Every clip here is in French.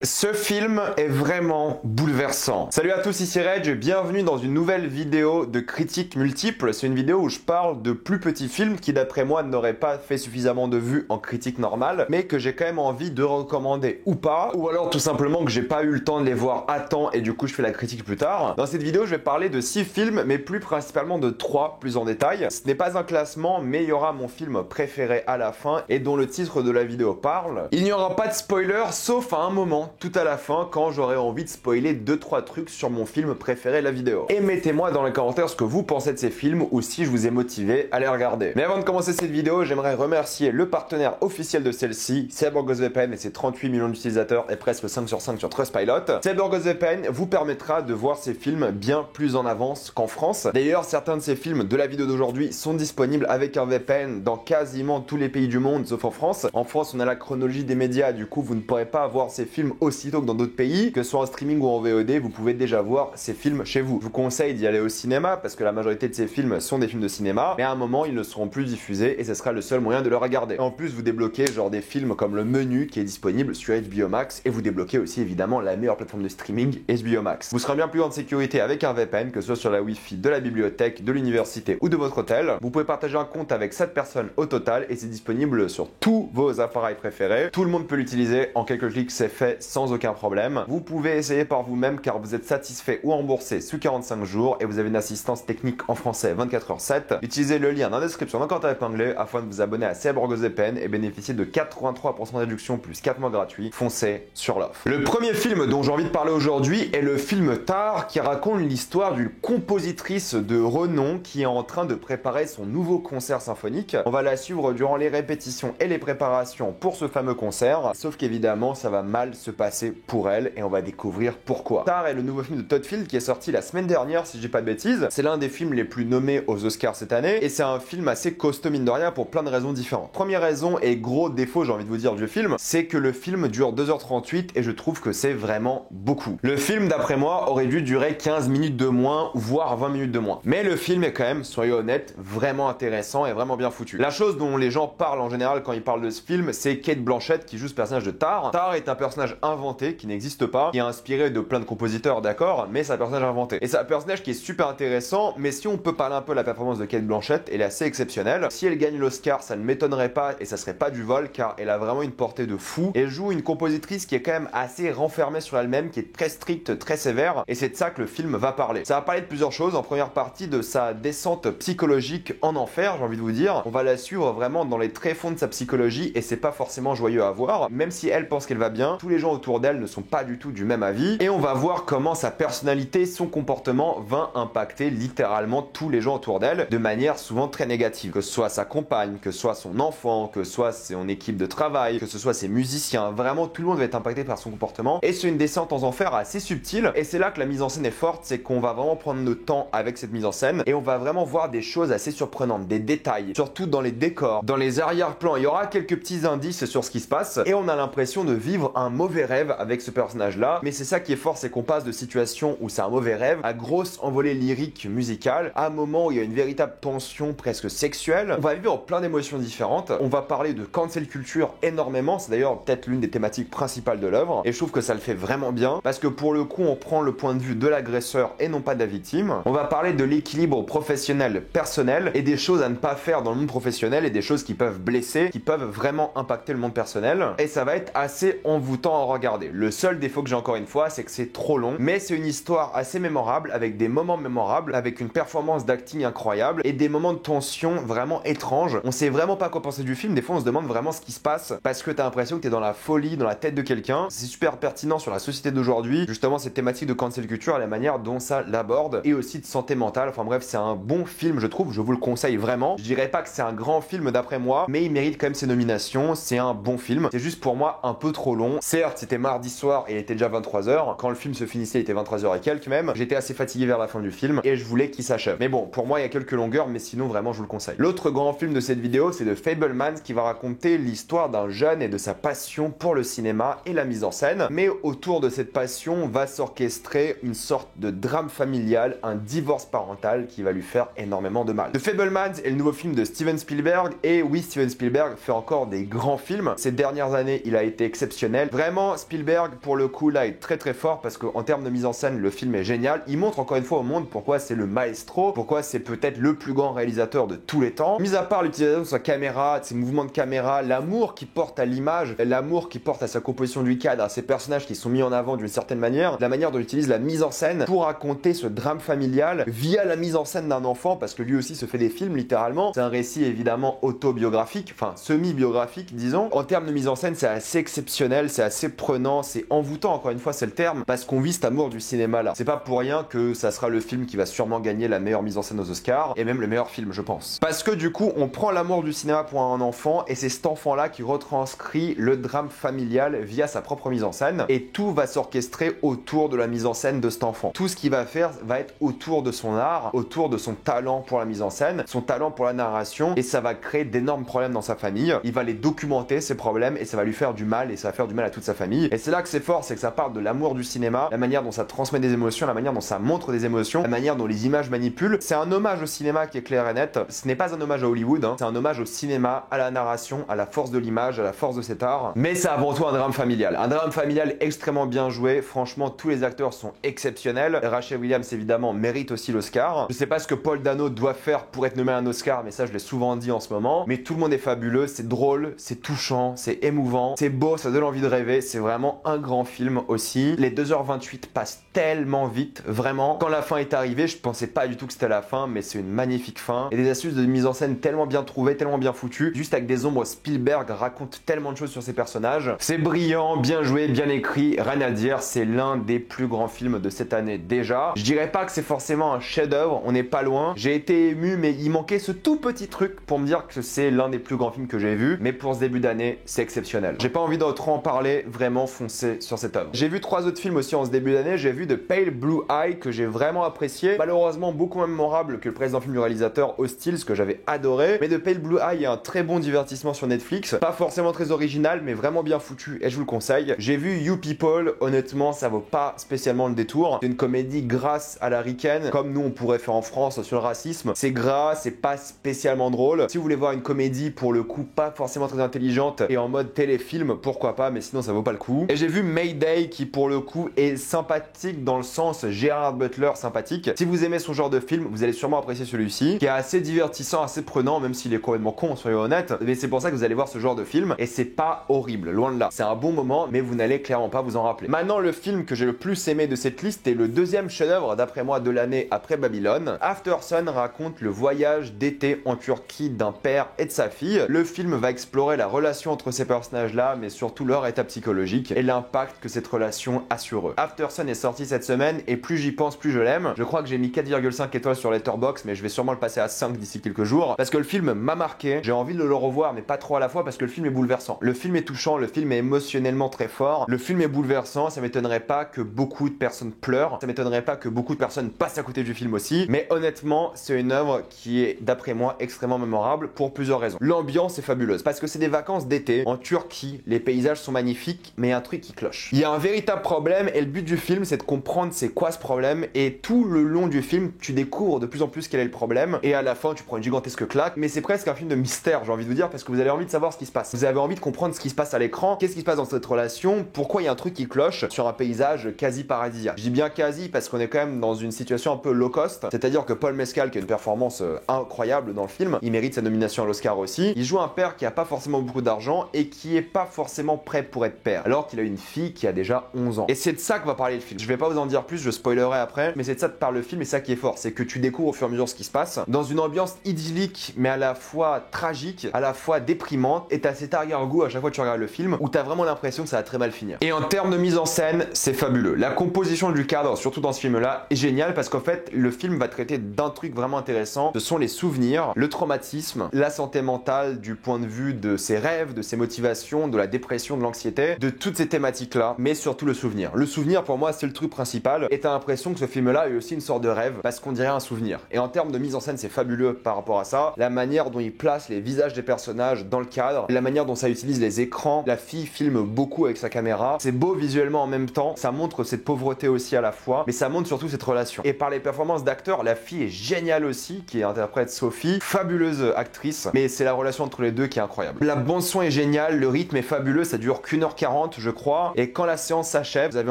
Ce film est vraiment bouleversant. Salut à tous, ici Reg, bienvenue dans une nouvelle vidéo de critiques multiples. C'est une vidéo où je parle de plus petits films qui d'après moi n'auraient pas fait suffisamment de vues en critique normale, mais que j'ai quand même envie de recommander ou pas, ou alors tout simplement que j'ai pas eu le temps de les voir à temps et du coup je fais la critique plus tard. Dans cette vidéo je vais parler de 6 films, mais plus principalement de 3 plus en détail. Ce n'est pas un classement, mais il y aura mon film préféré à la fin et dont le titre de la vidéo parle. Il n'y aura pas de spoiler sauf à un moment tout à la fin quand j'aurai envie de spoiler 2-3 trucs sur mon film préféré de la vidéo. Et mettez-moi dans les commentaires ce que vous pensez de ces films ou si je vous ai motivé à les regarder. Mais avant de commencer cette vidéo, j'aimerais remercier le partenaire officiel de celle-ci, CyberGhostVPN et ses 38 millions d'utilisateurs et presque 5 sur 5 sur Trustpilot. CyberGhostVPN vous permettra de voir ces films bien plus en avance qu'en France. D'ailleurs, certains de ces films de la vidéo d'aujourd'hui sont disponibles avec un VPN dans quasiment tous les pays du monde sauf en France. En France, on a la chronologie des médias, du coup vous ne pourrez pas voir ces films aussitôt que dans d'autres pays, que ce soit en streaming ou en VOD, vous pouvez déjà voir ces films chez vous. Je vous conseille d'y aller au cinéma parce que la majorité de ces films sont des films de cinéma, mais à un moment ils ne seront plus diffusés et ce sera le seul moyen de le regarder. En plus, vous débloquez genre des films comme Le Menu qui est disponible sur HBO Max et vous débloquez aussi évidemment la meilleure plateforme de streaming, HBO Max. Vous serez bien plus en sécurité avec un VPN, que ce soit sur la Wi-Fi de la bibliothèque, de l'université ou de votre hôtel. Vous pouvez partager un compte avec 7 personnes au total et c'est disponible sur tous vos appareils préférés. Tout le monde peut l'utiliser, en quelques clics c'est fait sans aucun problème. Vous pouvez essayer par vous-même car vous êtes satisfait ou remboursé sous 45 jours et vous avez une assistance technique en français 24h7. Utilisez le lien dans la description dans le commentaire épinglé afin de vous abonner à CyberGhostVPN et bénéficier de 83% de réduction plus 4 mois gratuits. Foncez sur l'offre. Le premier film dont j'ai envie de parler aujourd'hui est le film Tar, qui raconte l'histoire d'une compositrice de renom qui est en train de préparer son nouveau concert symphonique. On va la suivre durant les répétitions et les préparations pour ce fameux concert, sauf qu'évidemment ça va mal se passer pour elle et on va découvrir pourquoi. Tar est le nouveau film de Todd Field qui est sorti la semaine dernière si je dis pas de bêtises. C'est l'un des films les plus nommés aux Oscars cette année et c'est un film assez costaud mine de rien pour plein de raisons différentes. Première raison et gros défaut j'ai envie de vous dire du film, c'est que le film dure 2h38 et je trouve que c'est vraiment beaucoup. Le film d'après moi aurait dû durer 15 minutes de moins voire 20 minutes de moins. Mais le film est quand même, soyez honnêtes, vraiment intéressant et vraiment bien foutu. La chose dont les gens parlent en général quand ils parlent de ce film, c'est Cate Blanchett qui joue ce personnage de Tar. Tar est un personnage inventé qui n'existe pas, qui est inspiré de plein de compositeurs, d'accord, mais c'est un personnage inventé. Et c'est un personnage qui est super intéressant, mais si on peut parler un peu de la performance de Cate Blanchett, elle est assez exceptionnelle. Si elle gagne l'Oscar, ça ne m'étonnerait pas et ça serait pas du vol car elle a vraiment une portée de fou. Elle joue une compositrice qui est quand même assez renfermée sur elle-même, qui est très stricte, très sévère, et c'est de ça que le film va parler. Ça va parler de plusieurs choses. En première partie, de sa descente psychologique en enfer, j'ai envie de vous dire. On va la suivre vraiment dans les tréfonds de sa psychologie et c'est pas forcément joyeux à voir. Même si elle pense qu'elle va bien, tous les gens autour d'elle ne sont pas du tout du même avis et on va voir comment sa personnalité, son comportement va impacter littéralement tous les gens autour d'elle de manière souvent très négative. Que ce soit sa compagne, que ce soit son enfant, que ce soit son équipe de travail, que ce soit ses musiciens, vraiment tout le monde va être impacté par son comportement et c'est une descente en enfer assez subtile et c'est là que la mise en scène est forte, c'est qu'on va vraiment prendre notre temps avec cette mise en scène et on va vraiment voir des choses assez surprenantes, des détails, surtout dans les décors, dans les arrière-plans. Il y aura quelques petits indices sur ce qui se passe et on a l'impression de vivre un mauvais rêve avec ce personnage-là, mais c'est ça qui est fort, c'est qu'on passe de situation où c'est un mauvais rêve à grosse envolée lyrique musicale, à un moment où il y a une véritable tension presque sexuelle. On va vivre plein d'émotions différentes. On va parler de cancel culture énormément, c'est d'ailleurs peut-être l'une des thématiques principales de l'œuvre, et je trouve que ça le fait vraiment bien, parce que pour le coup on prend le point de vue de l'agresseur et non pas de la victime. On va parler de l'équilibre professionnel-personnel et des choses à ne pas faire dans le monde professionnel et des choses qui peuvent blesser, qui peuvent vraiment impacter le monde personnel, et ça va être assez envoûtant à regarder. Le seul défaut que j'ai encore une fois, c'est que c'est trop long, mais c'est une histoire assez mémorable, avec des moments mémorables, avec une performance d'acting incroyable et des moments de tension vraiment étranges. On sait vraiment pas quoi penser du film, des fois on se demande vraiment ce qui se passe parce que t'as l'impression que t'es dans la folie, dans la tête de quelqu'un. C'est super pertinent sur la société d'aujourd'hui, justement cette thématique de cancel culture et la manière dont ça l'aborde, et aussi de santé mentale. Enfin bref, c'est un bon film je trouve, je vous le conseille vraiment. Je dirais pas que c'est un grand film d'après moi, mais il mérite quand même ses nominations, c'est un bon film. C'est juste pour moi un peu trop long. Certes, c'était mardi soir et il était déjà 23h. Quand le film se finissait, il était 23h et quelques même. J'étais assez fatigué vers la fin du film et je voulais qu'il s'achève. Mais bon, pour moi, il y a quelques longueurs, mais sinon, vraiment, je vous le conseille. L'autre grand film de cette vidéo, c'est The Fabelmans, qui va raconter l'histoire d'un jeune et de sa passion pour le cinéma et la mise en scène. Mais autour de cette passion va s'orchestrer une sorte de drame familial, un divorce parental qui va lui faire énormément de mal. The Fabelmans est le nouveau film de Steven Spielberg et oui, Steven Spielberg fait encore des grands films. Ces dernières années, il a été exceptionnel. Vraiment, Franchement, Spielberg, pour le coup, là, est très fort parce qu'en termes de mise en scène, le film est génial. Il montre encore une fois au monde pourquoi c'est le maestro, pourquoi c'est peut-être le plus grand réalisateur de tous les temps. Mis à part l'utilisation de sa caméra, de ses mouvements de caméra, l'amour qu'il porte à l'image, l'amour qu'il porte à sa composition du cadre, à ses personnages qui sont mis en avant d'une certaine manière, la manière dont il utilise la mise en scène pour raconter ce drame familial via la mise en scène d'un enfant, parce que lui aussi se fait des films littéralement. C'est un récit évidemment autobiographique, enfin semi-biographique disons. En termes de mise en scène, c'est assez exceptionnel, c'est assez prenant, c'est envoûtant, encore une fois c'est le terme, parce qu'on vit cet amour du cinéma là. C'est pas pour rien que ça sera le film qui va sûrement gagner la meilleure mise en scène aux Oscars, et même le meilleur film je pense. Parce que du coup, on prend l'amour du cinéma pour un enfant, et c'est cet enfant là qui retranscrit le drame familial via sa propre mise en scène, et tout va s'orchestrer autour de la mise en scène de cet enfant. Tout ce qu'il va faire va être autour de son art, autour de son talent pour la mise en scène, son talent pour la narration, et ça va créer d'énormes problèmes dans sa famille. Il va les documenter, ces problèmes, et ça va lui faire du mal, et ça va faire du mal à toute sa famille. Et c'est là que c'est fort, c'est que ça parle de l'amour du cinéma, la manière dont ça transmet des émotions, la manière dont ça montre des émotions, la manière dont les images manipulent. C'est un hommage au cinéma qui est clair et net. Ce n'est pas un hommage à Hollywood, hein. C'est un hommage au cinéma, à la narration, à la force de l'image, à la force de cet art. Mais c'est avant tout un drame familial. Un drame familial extrêmement bien joué. Franchement, tous les acteurs sont exceptionnels. Rachel Williams, évidemment, mérite aussi l'Oscar. Je sais pas ce que Paul Dano doit faire pour être nommé à un Oscar, mais ça, je l'ai souvent dit en ce moment. Mais tout le monde est fabuleux, c'est drôle, c'est touchant, c'est émouvant, c'est beau, ça donne envie de rêver. C'est vraiment un grand film aussi. Les 2h28 passent tellement vite, vraiment. Quand la fin est arrivée, je pensais pas du tout que c'était la fin, mais c'est une magnifique fin. Et des astuces de mise en scène tellement bien trouvées, tellement bien foutues. Juste avec des ombres, Spielberg raconte tellement de choses sur ses personnages. C'est brillant, bien joué, bien écrit, rien à dire. C'est l'un des plus grands films de cette année déjà. Je dirais pas que c'est forcément un chef-d'œuvre, on n'est pas loin. J'ai été ému, mais il manquait ce tout petit truc pour me dire que c'est l'un des plus grands films que j'ai vu. Mais pour ce début d'année, c'est exceptionnel. J'ai pas envie de trop en parler, vraiment foncez sur cette œuvre. J'ai vu 3 autres films aussi en ce début d'année. J'ai vu The Pale Blue Eye que j'ai vraiment apprécié. Malheureusement, beaucoup moins mémorable que le précédent film du réalisateur Hostiles que j'avais adoré. Mais The Pale Blue Eye est un très bon divertissement sur Netflix. Pas forcément très original, mais vraiment bien foutu et je vous le conseille. J'ai vu You People, honnêtement, ça vaut pas spécialement le détour. C'est une comédie grasse à la ricaine, comme nous on pourrait faire en France sur le racisme. C'est gras, c'est pas spécialement drôle. Si vous voulez voir une comédie pour le coup pas forcément très intelligente et en mode téléfilm, pourquoi pas, mais sinon ça vaut pas le coup. Et j'ai vu Mayday qui pour le coup est sympathique dans le sens Gerard Butler sympathique. Si vous aimez son genre de film, vous allez sûrement apprécier celui-ci, qui est assez divertissant, assez prenant, même s'il est complètement con, soyons honnêtes. Mais c'est pour ça que vous allez voir ce genre de film, et c'est pas horrible, loin de là. C'est un bon moment, mais vous n'allez clairement pas vous en rappeler. Maintenant, le film que j'ai le plus aimé de cette liste est le deuxième chef-d'œuvre d'après moi de l'année après Babylone. After Sun raconte le voyage d'été en Turquie d'un père et de sa fille. Le film va explorer la relation entre ces personnages-là, mais surtout leur état psychologique et l'impact que cette relation a sur eux. After Sun est sorti cette semaine, et plus j'y pense, plus je l'aime. Je crois que j'ai mis 4,5 étoiles sur Letterboxd, mais je vais sûrement le passer à 5 d'ici quelques jours, parce que le film m'a marqué. J'ai envie de le revoir, mais pas trop à la fois, parce que le film est bouleversant. Le film est touchant, le film est émotionnellement très fort, le film est bouleversant. Ça m'étonnerait pas que beaucoup de personnes pleurent, ça m'étonnerait pas que beaucoup de personnes passent à côté du film aussi, mais honnêtement, c'est une œuvre qui est, d'après moi, extrêmement mémorable pour plusieurs raisons. L'ambiance est fabuleuse, parce que c'est des vacances d'été en Turquie, les paysages sont magnifiques, mais il y a un truc qui cloche. Il y a un véritable problème, et le but du film, c'est de comprendre c'est quoi ce problème, et tout le long du film, tu découvres de plus en plus quel est le problème, et à la fin, tu prends une gigantesque claque, mais c'est presque un film de mystère, j'ai envie de vous dire, parce que vous avez envie de savoir ce qui se passe. Vous avez envie de comprendre ce qui se passe à l'écran, qu'est-ce qui se passe dans cette relation, pourquoi il y a un truc qui cloche sur un paysage quasi paradisiaque. Je dis bien quasi parce qu'on est quand même dans une situation un peu low cost, c'est-à-dire que Paul Mescal, qui a une performance incroyable dans le film, il mérite sa nomination à l'Oscar aussi. Il joue un père qui a pas forcément beaucoup d'argent et qui est pas forcément prêt pour être père, alors qu'il a une fille qui a déjà 11 ans. Et c'est de ça que va parler le film. Je vais pas vous en dire plus, je spoilerai après, mais c'est de ça que parle le film, et ça qui est fort, c'est que tu découvres au fur et à mesure ce qui se passe, dans une ambiance idyllique, mais à la fois tragique, à la fois déprimante, et t'as cet arrière-goût à chaque fois que tu regardes le film, où t'as vraiment l'impression que ça va très mal finir. Et en termes de mise en scène, c'est fabuleux. La composition du cadre, surtout dans ce film-là, est géniale, parce qu'en fait, le film va traiter d'un truc vraiment intéressant, ce sont les souvenirs, le traumatisme, la santé mentale du point de vue de ses rêves, de ses motivations, de la dépression, de l'anxiété, de toutes ces thématiques-là, mais surtout le souvenir. Le souvenir, pour moi, c'est le truc principal, et t'as l'impression que ce film-là est aussi une sorte de rêve, parce qu'on dirait un souvenir. Et en termes de mise en scène, c'est fabuleux par rapport à ça. La manière dont il place les visages des personnages dans le cadre, la manière dont ça utilise les écrans, la fille filme beaucoup avec sa caméra, c'est beau visuellement en même temps, ça montre cette pauvreté aussi à la fois, mais ça montre surtout cette relation. Et par les performances d'acteurs, la fille est géniale aussi, qui interprète Sophie, fabuleuse actrice, mais c'est la relation entre les deux qui est incroyable. La bande son est géniale, le rythme est fabuleux, ça dure qu'1h40, 1h40 je crois, et quand la séance s'achève, vous avez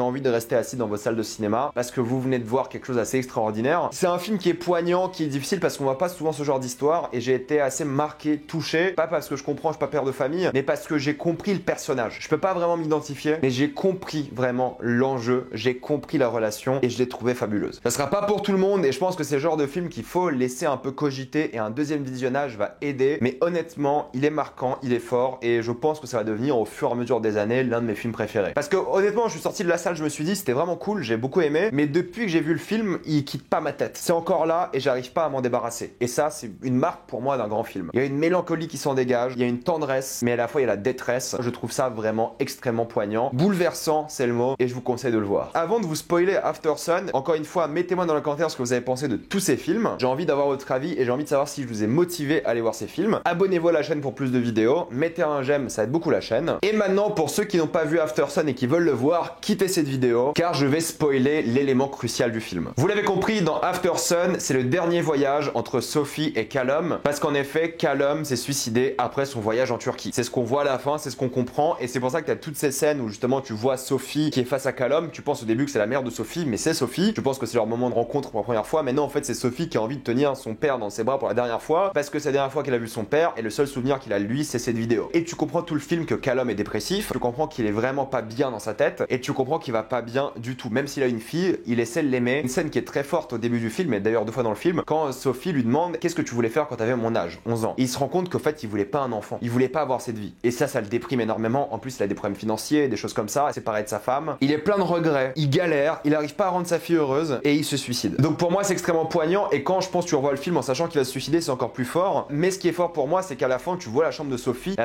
envie de rester assis dans votre salle de cinéma parce que vous venez de voir quelque chose d'assez extraordinaire. C'est un film qui est poignant, qui est difficile parce qu'on voit pas souvent ce genre d'histoire, et j'ai été assez marqué, touché, pas parce que je comprends, je suis pas père de famille, mais parce que j'ai compris le personnage. Je peux pas vraiment m'identifier, mais j'ai compris vraiment l'enjeu, j'ai compris la relation, et je l'ai trouvé fabuleuse. Ça sera pas pour tout le monde, et je pense que c'est le genre de film qu'il faut laisser un peu cogiter, et un deuxième visionnage va aider, mais honnêtement, il est marquant, il est fort, et je pense que ça va devenir au fur et à mesure des années l'un de mes films préférés. Parce que honnêtement, je suis sorti de la salle, je me suis dit c'était vraiment cool, j'ai beaucoup aimé, mais depuis que j'ai vu le film, il quitte pas ma tête. C'est encore là et j'arrive pas à m'en débarrasser. Et ça, c'est une marque pour moi d'un grand film. Il y a une mélancolie qui s'en dégage, il y a une tendresse, mais à la fois il y a la détresse. Je trouve ça vraiment extrêmement poignant, bouleversant, c'est le mot, et je vous conseille de le voir. Avant de vous spoiler Aftersun, encore une fois, mettez-moi dans les commentaires ce que vous avez pensé de tous ces films. J'ai envie d'avoir votre avis et j'ai envie de savoir si je vous ai motivé à aller voir ces films. Abonnez-vous à la chaîne pour plus de vidéos, mettez un j'aime, ça aide beaucoup la chaîne. Et maintenant, pour ceux qui n'ont pas vu Aftersun et qui veulent le voir, quittez cette vidéo car je vais spoiler l'élément crucial du film. Vous l'avez compris, dans Aftersun, c'est le dernier voyage entre Sophie et Callum, parce qu'en effet, Callum s'est suicidé après son voyage en Turquie. C'est ce qu'on voit à la fin, c'est ce qu'on comprend, et c'est pour ça que tu as toutes ces scènes où justement tu vois Sophie qui est face à Callum. Tu penses au début que c'est la mère de Sophie, mais c'est Sophie. Tu penses que c'est leur moment de rencontre pour la première fois, mais non, en fait c'est Sophie qui a envie de tenir son père dans ses bras pour la dernière fois, parce que c'est la dernière fois qu'elle a vu son père, et le seul souvenir qu'il a lui, c'est cette vidéo. Et tu comprends tout le film que Callum est dépressif, tu comprends qu'il est vraiment pas bien dans sa tête, et tu comprends qu'il va pas bien du tout. Même s'il a une fille, il essaie de l'aimer. Une scène qui est très forte au début du film, et d'ailleurs 2 fois dans le film, quand Sophie lui demande qu'est-ce que tu voulais faire quand t'avais mon âge, 11 ans. Et il se rend compte qu'en fait il voulait pas un enfant, il voulait pas avoir cette vie. Et ça le déprime énormément. En plus il a des problèmes financiers, des choses comme ça, séparé de sa femme. Il est plein de regrets, il galère, il arrive pas à rendre sa fille heureuse, et il se suicide. Donc pour moi c'est extrêmement poignant, et quand je pense que tu revois le film en sachant qu'il va se suicider, c'est encore plus fort. Mais ce qui est fort pour moi, c'est qu'à la fin tu vois la chambre de Sophie,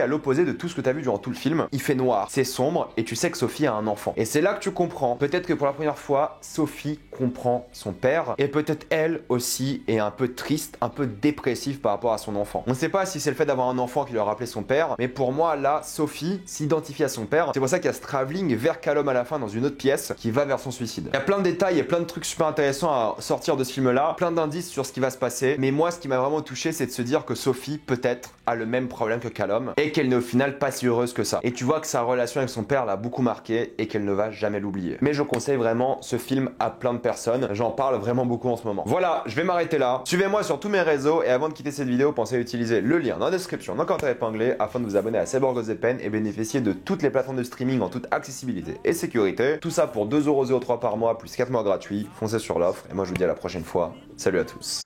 à l'opposé de tout ce que tu as vu durant tout le film. Il fait noir, c'est sombre, et tu sais que Sophie a un enfant. Et c'est là que tu comprends, peut-être que pour la première fois, Sophie comprend son père, et peut-être elle aussi est un peu triste, un peu dépressive par rapport à son enfant. On ne sait pas si c'est le fait d'avoir un enfant qui lui a rappelé son père, mais pour moi là, Sophie s'identifie à son père. C'est pour ça qu'il y a ce travelling vers Callum à la fin dans une autre pièce qui va vers son suicide. Il y a plein de détails et plein de trucs super intéressants à sortir de ce film-là, plein d'indices sur ce qui va se passer, mais moi ce qui m'a vraiment touché, c'est de se dire que Sophie peut-être a le même problème que Callum, et qu'elle n'est au final pas si heureuse que ça. Et tu vois que sa relation avec son père l'a beaucoup marqué, et qu'elle ne va jamais l'oublier. Mais je conseille vraiment ce film à plein de personnes, j'en parle vraiment beaucoup en ce moment. Voilà, je vais m'arrêter là. Suivez-moi sur tous mes réseaux, et avant de quitter cette vidéo, pensez à utiliser le lien dans la description, dans le commentaire épinglé, afin de vous abonner à Cyborg et bénéficier de toutes les plateformes de streaming en toute accessibilité et sécurité. Tout ça pour 2,03€ par mois plus 4 mois gratuits. Foncez sur l'offre, et moi je vous dis à la prochaine fois. Salut à tous.